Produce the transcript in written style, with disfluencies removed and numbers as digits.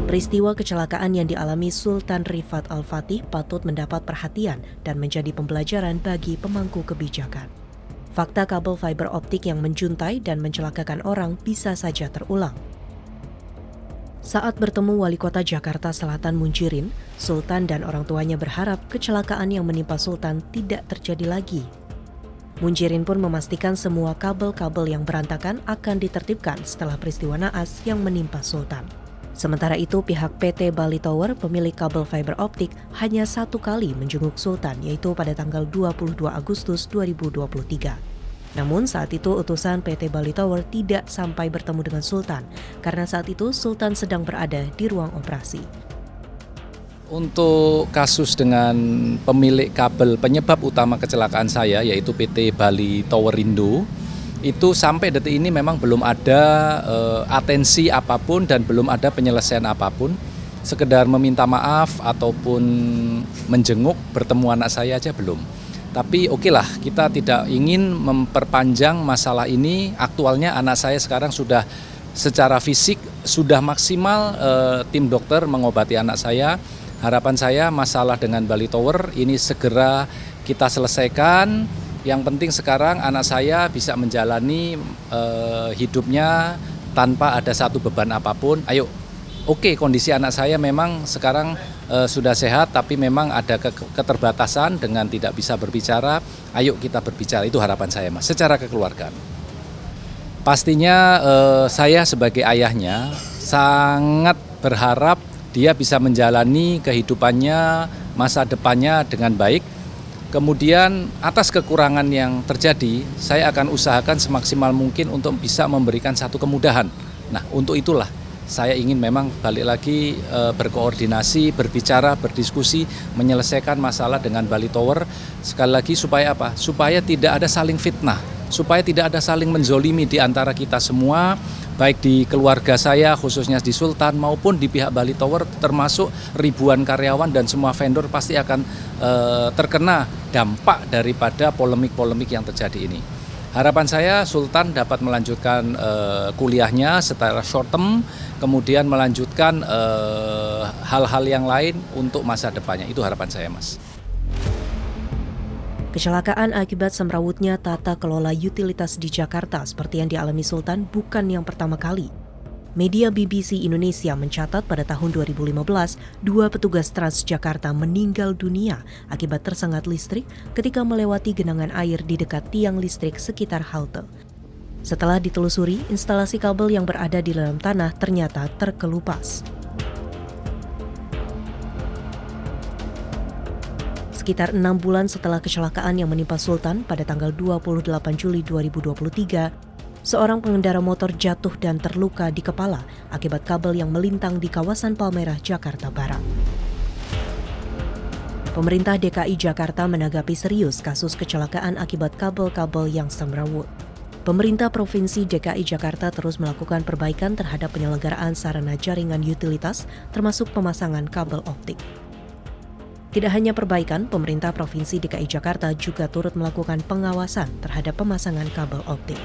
Peristiwa kecelakaan yang dialami Sultan Rifat Al-Fatih patut mendapat perhatian dan menjadi pembelajaran bagi pemangku kebijakan. Fakta kabel fiber optik yang menjuntai dan mencelakakan orang bisa saja terulang. Saat bertemu Wali Kota Jakarta Selatan Munjirin, Sultan dan orang tuanya berharap kecelakaan yang menimpa Sultan tidak terjadi lagi. Munjirin pun memastikan semua kabel-kabel yang berantakan akan ditertibkan setelah peristiwa naas yang menimpa Sultan. Sementara itu, pihak PT Bali Tower, pemilik kabel fiber optik, hanya satu kali menjenguk Sultan, yaitu pada tanggal 22 Agustus 2023. Namun saat itu utusan PT Bali Tower tidak sampai bertemu dengan Sultan, karena saat itu Sultan sedang berada di ruang operasi. Untuk kasus dengan pemilik kabel penyebab utama kecelakaan saya, yaitu PT Bali Towerindo, itu sampai detik ini memang belum ada atensi apapun dan belum ada penyelesaian apapun. Sekedar meminta maaf ataupun menjenguk bertemu anak saya aja belum. Tapi okelah, kita tidak ingin memperpanjang masalah ini. Aktualnya anak saya sekarang sudah secara fisik sudah maksimal, tim dokter mengobati anak saya. Harapan saya masalah dengan Bali Tower ini segera kita selesaikan. Yang penting sekarang anak saya bisa menjalani hidupnya tanpa ada satu beban apapun. Ayo, oke, kondisi anak saya memang sekarang sudah sehat, tapi memang ada keterbatasan dengan tidak bisa berbicara. Ayo kita berbicara, itu harapan saya, Mas, secara kekeluargaan. Pastinya saya sebagai ayahnya sangat berharap dia bisa menjalani kehidupannya, masa depannya dengan baik. Kemudian atas kekurangan yang terjadi, saya akan usahakan semaksimal mungkin untuk bisa memberikan satu kemudahan. Nah, untuk itulah saya ingin memang balik lagi berkoordinasi, berbicara, berdiskusi, menyelesaikan masalah dengan Bali Tower. Sekali lagi supaya apa? Supaya tidak ada saling fitnah, supaya tidak ada saling menzolimi di antara kita semua, baik di keluarga saya, khususnya di Sultan, maupun di pihak Bali Tower, termasuk ribuan karyawan dan semua vendor pasti akan terkena dampak daripada polemik-polemik yang terjadi ini. Harapan saya Sultan dapat melanjutkan kuliahnya secara short term, kemudian melanjutkan hal-hal yang lain untuk masa depannya. Itu harapan saya, Mas. Kecelakaan akibat semrawutnya tata kelola utilitas di Jakarta seperti yang dialami Sultan bukan yang pertama kali. Media BBC Indonesia mencatat pada tahun 2015, 2 petugas Transjakarta meninggal dunia akibat tersengat listrik ketika melewati genangan air di dekat tiang listrik sekitar halte. Setelah ditelusuri, instalasi kabel yang berada di dalam tanah ternyata terkelupas. Sekitar 6 bulan setelah kecelakaan yang menimpa Sultan pada tanggal 28 Juli 2023, seorang pengendara motor jatuh dan terluka di kepala akibat kabel yang melintang di kawasan Palmerah, Jakarta Barat. Pemerintah DKI Jakarta menanggapi serius kasus kecelakaan akibat kabel-kabel yang semrawut. Pemerintah Provinsi DKI Jakarta terus melakukan perbaikan terhadap penyelenggaraan sarana jaringan utilitas, termasuk pemasangan kabel optik. Tidak hanya perbaikan, pemerintah Provinsi DKI Jakarta juga turut melakukan pengawasan terhadap pemasangan kabel optik.